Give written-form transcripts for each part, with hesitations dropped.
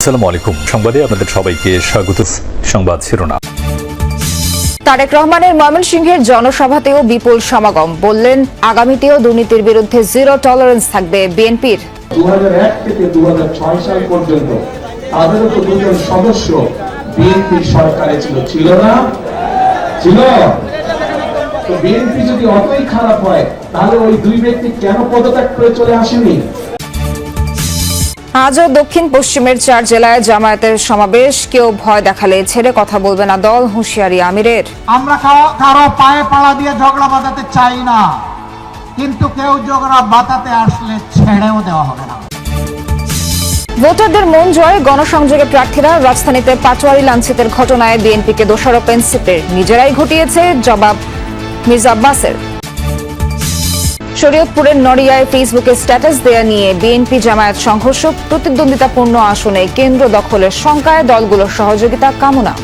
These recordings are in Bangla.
আসসালামু আলাইকুম। সংবাদে আপনাদের সবাইকে স্বাগত। সংবাদ শিরোনাম। তারেক রহমানের ময়মনসিংহের জনসভাতেও বিপুল সমাগম, বললেন আগামীতেও দুর্নীতির বিরুদ্ধে জিরো টলারেন্স থাকবে বিএনপির। 2001 থেকে 2006 সাল পর্যন্ত তাদের তো দুজন সদস্য বিএনপির সরকারে ছিল না? ছিল। তো বিএনপি যদি অতই খারাপ হয় তাহলে ওই দুই ব্যক্তি কেন পদত্যাগ করে চলে আসেনি? আজও দক্ষিণ পশ্চিমের 4 জেলায় জামায়াতের সমাবেশ। কেউ ভয় দেখালে ছেড়ে কথা বলবে না দল, হুঁশিয়ারি আমিরের। আমরা কারো পায়ে পাড়া দিয়ে ঝগড়া বাঁধাতে চাই না, কিন্তু কেউ ঝগড়া বাঁধাতে আসলে ছেড়েও দেওয়া হবে না। ভোটারদের মন জয়, গণসংযোগে প্রার্থীরা। রাজধানীতে পাটোয়ারি লাঞ্ছিতের ঘটনায় বিএনপিকে দোষারোপ এনসিপির, নিজেরাই ঘটিয়েছে, জবাব মির্জা আব্বাসের। শরীয়তপুরের নড়িয়ায় ফেসবুকে স্ট্যাটাস দেয়া নিয়ে বিএনপি জামায়াত সংঘর্ষ, প্রতিদ্বন্দ্বিতাপূর্ণ আসনে কেন্দ্র দখলের শঙ্কায় দলগুলোর সহযোগিতা কামনা।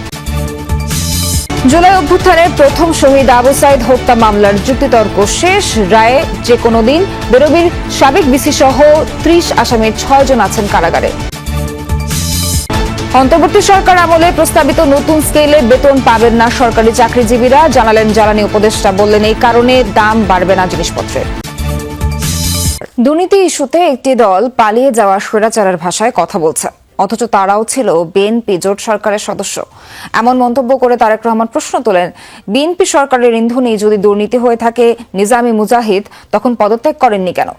জুলাই অভ্যুত্থানের প্রথম শহীদ আবু সাইদ হত্যা মামলার যুক্তিতর্ক শেষ, রায়ে যে কোনো দিন। বেরোবির সাবেক বিসি সহ 30 আসামির 6 জন আছেন কারাগারে। অন্তর্বর্তী সরকার আমলে প্রস্তাবিত নতুন স্কেলে বেতন পাবেন না সরকারি চাকরিজীবীরা, জানালেন জ্বালানি উপদেষ্টা। বললেন এই কারণে দাম বাড়বে না জিনিসপত্রের। দুর্নীতি ইস্যুতে একটি দল পালিয়ে যাওয়া স্বৈরাচারের ভাষায় কথা বলছে, অথচ তারাও ছিল বিএনপি জোট সরকারের সদস্য। এমন মন্তব্য করে তারেক রহমান প্রশ্ন তোলেন, বিএনপি সরকারের ইন্ধনে যদি দুর্নীতি হয়ে থাকে নিজামী মুজাহিদ তখন পদত্যাগ করেননি কেন?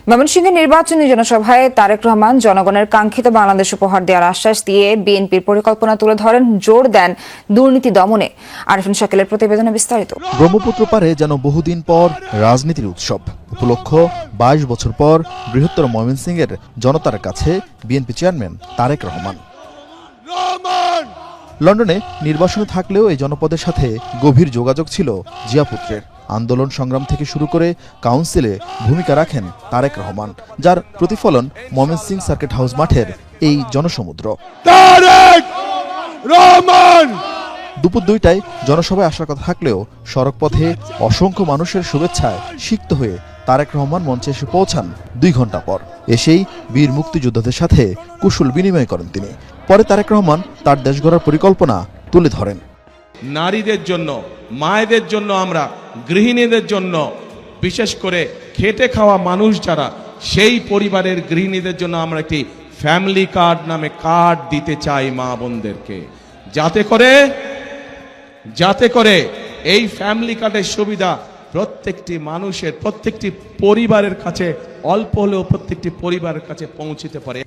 ময়মনসিংহের নির্বাচনী জনসভায় তারেক রহমান জনগণের কাঙ্ক্ষিত বাংলাদেশ উপহার দেওয়ার আশ্বাস দিয়ে বিএনপির পরিকল্পনা তুলে ধরেন, জোর দেন দুর্নীতি দমনে। আরিফিন শাকিলের প্রতিবেদনে বিস্তারিত। ব্রহ্মপুত্র পারে যেন বহুদিন পর রাজনীতির উৎসব উপলক্ষ 22 বছর পর বৃহত্তর ময়মনসিংহের জনতার কাছে বিএনপি চেয়ারম্যান তারেক রহমান। লন্ডনে নির্বাসনে থাকলেও এই জনপদের সাথে গভীর যোগাযোগ ছিল জিয়াপুত্রের। আন্দোলন সংগ্রাম থেকে শুরু করে কাউন্সিলে ভূমিকা রাখেন তারেক রহমান, যার প্রতিফলন ময়মনসিংহ সার্কিট হাউস মাঠের এই জনসমুদ্র। দুপুর 2টায় জনসভায় আসার কথা থাকলেও সড়কপথে অসংখ্য মানুষের শুভেচ্ছায় সিক্ত হয়ে তারেক রহমান মঞ্চে এসে পৌঁছান 2 ঘন্টা পর। এসেই বীর মুক্তিযোদ্ধাদের সাথে কুশল বিনিময় করেন তিনি। পরে তারেক রহমান তার দেশ গড়ার পরিকল্পনা তুলে ধরেন। নারীদের জন্য, মায়েদের জন্য, আমরা গৃহিণীদের জন্য, বিশেষ করে খেটে খাওয়া মানুষ যারা, সেই পরিবারের গৃহিণীদের জন্য আমরা একটি ফ্যামিলি কার্ড নামে কার্ড দিতে চাই মা বোনদেরকে, যাতে করে এই ফ্যামিলি কার্ডের সুবিধা প্রত্যেকটি মানুষের, প্রত্যেকটি পরিবারের কাছে, অল্প হলেও প্রত্যেকটি পরিবারের কাছে পৌঁছতে পারে।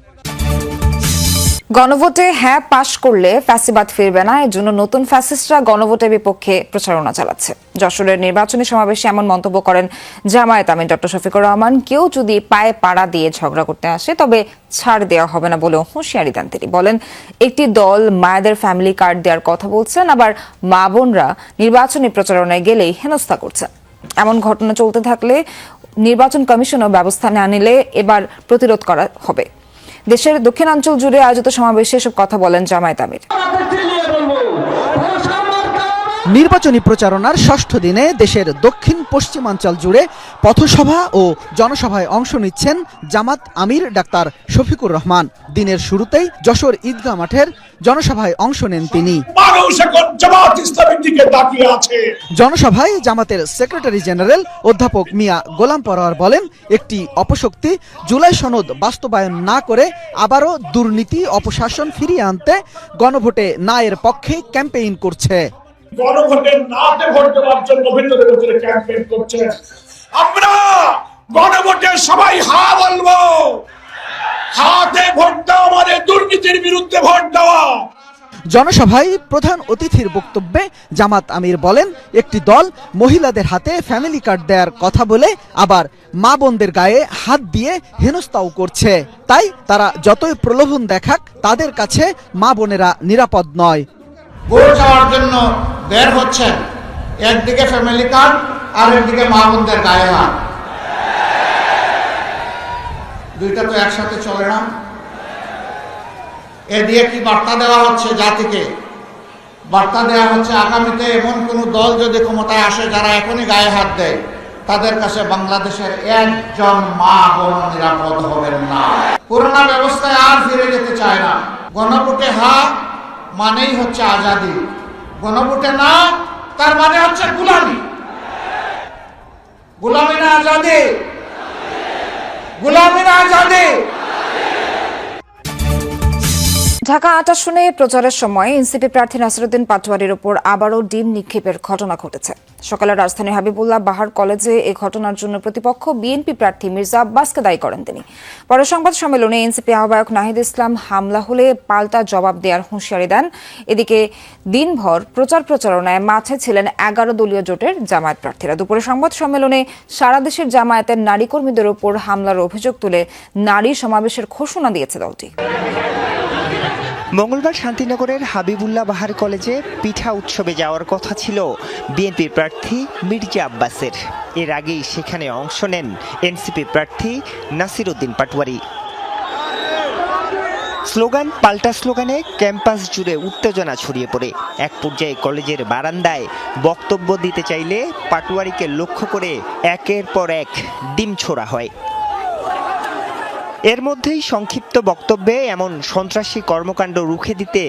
গণভোটে হ্যাঁ পাশ করলে ফ্যাসিবাদ ফিরবে না, এর জন্য নতুন ফ্যাসিস্টরা গণভোটের বিপক্ষে প্রচারণা চালাচ্ছে। যশোরের নির্বাচনী সমাবেশে এমন মন্তব্য করেন জামায়াত আমির ডক্টর শফিকুর রহমান। কেউ যদি পায়ে পাড়া দিয়ে ঝগড়া করতে আসে তবে ছাড় দেওয়া হবে না বলেও হুঁশিয়ারি দেন তিনি। বলেন একটি দল মায়েদের ফ্যামিলি কার্ড দেওয়ার কথা বলছেন, আবার মা বোনরা নির্বাচনী প্রচারণায় গেলেই হেনস্থা করছেন। এমন ঘটনা চলতে থাকলে নির্বাচন কমিশনও ব্যবস্থা না নিলে এবার প্রতিরোধ করা হবে। দেশের দক্ষিণাঞ্চল জুড়ে আয়োজিত সমাবেশে এসব কথা বলেন জামায়াত আমির। নির্বাচনী প্রচারণার 6ষ্ঠ দিনে দেশের দক্ষিণ পশ্চিমাঞ্চল জুড়ে পথসভা ও জনসভায় অংশ নিচ্ছেন জামাত আমির ডাক্তার শফিকুর রহমান। দিনের শুরুতেই যশোর ঈদগাহ মাঠের জনসভায় অংশ নেন তিনি। জনসভায় জামাতের সেক্রেটারি জেনারেল অধ্যাপক মিয়া গোলাম পরোয়ার বলেন, একটি অপশক্তি জুলাই সনদ বাস্তবায়ন না করে আবারও দুর্নীতি অপশাসন ফিরিয়ে আনতে গণভোটে না এর পক্ষে ক্যাম্পেইন করছে। গণভোটে নাতে ভোট দেওয়ার জন্য ভিতরে ভিতরে ক্যাম্পেইন করছে। আমরা গণভোটে সবাই হা বলবো, হাতে ভোট দাও মানে দুর্নীতির বিরুদ্ধে ভোট দেওয়া। জনসভায় প্রধান অতিথির বক্তব্যে জামাত আমির বলেন, একটি দল মহিলাদের হাতে ফ্যামিলি কার্ড দেওয়ার কথা বলে আবার মা বোনদের গায়ে হাত দিয়ে হেনস্থাও করছে। তাই তারা যতই প্রলোভন দেখাক তাদের কাছে মা বোনেরা নিরাপদ নয়। ভোট চাওয়ার জন্য বের হচ্ছেন, একদিকে ফ্যামিলি কার্ড আর একদিকে মা বোনদের গায়ে হাত, দুইটা তো একসাথে চলে না। এ দিয়ে কি বার্তা দেওয়া হচ্ছে জাতিকে? বার্তা দেওয়া হচ্ছে আগামীতে এমন কোন দল যদি ক্ষমতায় আসে যারা এখনই গায়ে হাত দেয়, তাদের কাছে বাংলাদেশের একজন মা বোন নিরাপদ হবেন না। পুরোনো ব্যবস্থায় আর ফিরে যেতে চায় না। গণভোটে হা মানেই হচ্ছে আজাদি, গণভোটে না তার মানে হচ্ছে গোলামি। গোলামি না আজাদি, গোলামি না আজাদি। ঢাকা ৮ আসনে প্রচারের সময় এনসিপি প্রার্থী নাসিরউদ্দিন পাটোয়ারির উপর আবারও ডিম নিক্ষেপের ঘটনা ঘটেছে। সকালে রাজধানীর হাবিবুল্লাহ বাহার কলেজে এই ঘটনার জন্য প্রতিপক্ষ বিএনপি প্রার্থী মির্জা আব্বাসকে দায়ী করেন তিনি। পরে সংবাদ সম্মেলনে এনসিপি আহ্বায়ক নাহিদ ইসলাম হামলা হলে পাল্টা জবাব দেওয়ার হুঁশিয়ারি দেন। এদিকে দিনভর প্রচারণায় মাঠে ছিলেন 11 দলীয় জোটের জামায়াত প্রার্থীরা। দুপুরে সংবাদ সম্মেলনে সারা দেশের জামায়াতের নারী কর্মীদের উপর হামলার অভিযোগ তুলে নারী সমাবেশের ঘোষণা দিয়েছে দলটি। মঙ্গলবার শান্তিনগরের হাবিবুল্লাহ বাহার কলেজে পিঠা উৎসবে যাওয়ার কথা ছিল বিএনপি প্রার্থী মির্জা আব্বাসের। এর আগেই সেখানে অংশ নেন এনসিপি প্রার্থী নাসিরউদ্দিন পাটোয়ারি। স্লোগান পাল্টা স্লোগানে ক্যাম্পাস জুড়ে উত্তেজনা ছড়িয়ে পড়ে। এক পর্যায়ে কলেজের বারান্দায় বক্তব্য দিতে চাইলে পাটোয়ারিকে লক্ষ্য করে একের পর এক ডিম ছোড়া হয়। এর মধ্যেই সংক্ষিপ্ত বক্তব্যে এমন সন্ত্রাসী কর্মকাণ্ড রুখে দিতে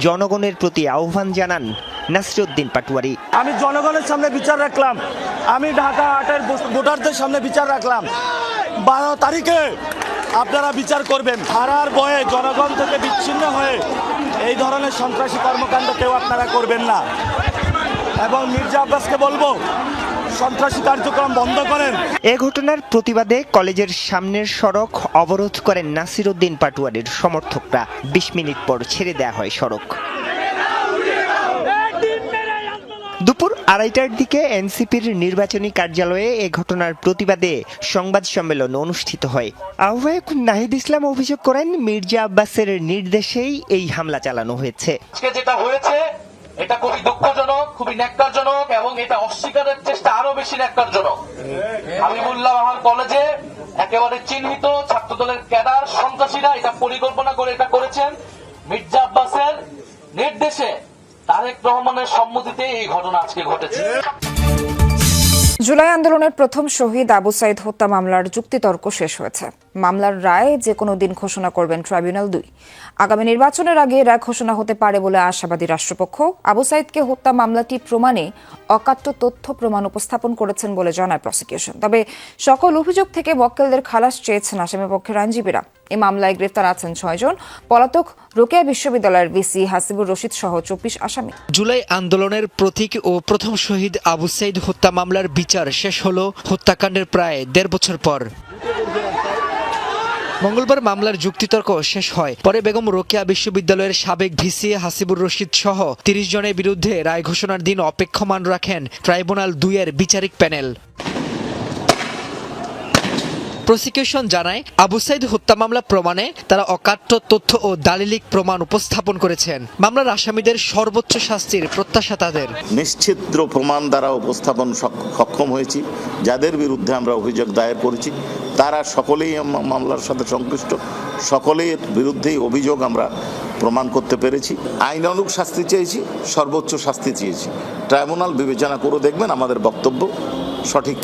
জনগণের প্রতি আহ্বান জানান নাসিরউদ্দিন পাটোয়ারি। আমি জনগণের সামনে বিচার রাখলাম, আমি ঢাকা ৮-এর ভোটারদের সামনে বিচার রাখলাম, 12 তারিখে আপনারা বিচার করবেন। হারার ভয়ে জনগণ থেকে বিচ্ছিন্ন হয়ে এই ধরনের সন্ত্রাসী কর্মকাণ্ড কেউ আপনারা করবেন না। এবং মির্জা আব্বাসকে বলবো সন্ত্রাসী কার্যক্রম বন্ধ করেন। এ ঘটনার প্রতিবাদে কলেজের সামনের সড়ক অবরোধ করেন নাসিরউদ্দিন পাটোয়ারির সমর্থকরা। 20 মিনিট পর ছেড়ে দেয়া হয় সড়ক। দুপুর 2:30টার দিকে এনসিপির নির্বাচনী কার্যালয়ে এ ঘটনার প্রতিবাদে সংবাদ সম্মেলন অনুষ্ঠিত হয়। আহ্বায়ক নাহিদ ইসলাম অভিযোগ করেন মির্জা আব্বাসের নির্দেশেই এই হামলা চালানো হয়েছে। যেটা হয়েছে এটা খুবই দুঃখজনক, খুবই ন্যাক্কারজনক এবং এটা অস্বীকারের চেষ্টা আরো বেশি ন্যাক্কারজনক। হাবিবুল্লাহ বাহার কলেজে একেবারে চিহ্নিত ছাত্রদলের ক্যাডার সন্ত্রাসীরা এটা পরিকল্পনা করে এটা করেছেন। মির্জা আব্বাসের নির্দেশে তারেক রহমানের সম্মতিতে এই ঘটনা আজকে ঘটেছে। জুলাই আন্দোলনের প্রথম শহীদ আবু সাইদ হত্যা মামলার যুক্তিতর্ক শেষ হয়েছে। মামলার রায় যে কোনো দিন ঘোষণা করবেন ট্রাইব্যুনাল 2। আগামী নির্বাচনের আগে রায় ঘোষণা হতে পারে বলে আশাবাদী রাষ্ট্রপক্ষ। আবু সাইদকে হত্যা মামলাটি প্রমাণে অকাট্য তথ্য প্রমাণ উপস্থাপন করেছেন বলে জানায় প্রসিকিউশন। তবে সকল অভিযোগ থেকে মক্কেলদের খালাস চেয়েছেন আসামিপক্ষের আইনজীবীরা। এই মামলায় গ্রেফতার আছেন 6 জন। পলাতক রোকেয়া বিশ্ববিদ্যালয়ের ভিসি হাসিবুর রশিদ সহ 24 আসামি। জুলাই আন্দোলনের প্রতীক ও প্রথম শহীদ আবু সাইদ হত্যা মামলার বিচার শেষ হলো হত্যাকাণ্ডের প্রায় 1.5 বছর পর। মঙ্গলবার মামলার যুক্তিতর্ক শেষ হয়। পরে বেগম রোকেয়া বিশ্ববিদ্যালয়ের সাবেক ভিসি হাসিবুর রশিদ সহ 30 জনের বিরুদ্ধে রায় ঘোষণার দিন অপেক্ষমান রাখেন ট্রাইব্যুনাল 2-এর বিচারিক প্যানেল। প্রসিকিউশন জানায় আবু সাইদ হত্যা মামলা প্রমাণে তারা অকাট্য তথ্য ও দালিলিক প্রমাণ উপস্থাপন করেছেন। মামলার আসামিদের সর্বোচ্চ শাস্তির প্রত্যাশা তাদের। নিশ্চিদ্র প্রমাণ দ্বারা উপস্থাপন সক্ষম হয়েছি। যাদের বিরুদ্ধে আমরা অভিযোগ দায়ের করেছি তারা সকলেই মামলার সাথে সংশ্লিষ্ট, সকলের বিরুদ্ধেই অভিযোগ আমরা প্রমাণ করতে পেরেছি। আইনানুগ শাস্তি চেয়েছি, সর্বোচ্চ শাস্তি চেয়েছি। ট্রাইব্যুনাল বিবেচনা করে দেখবেন আমাদের বক্তব্য সঠিক।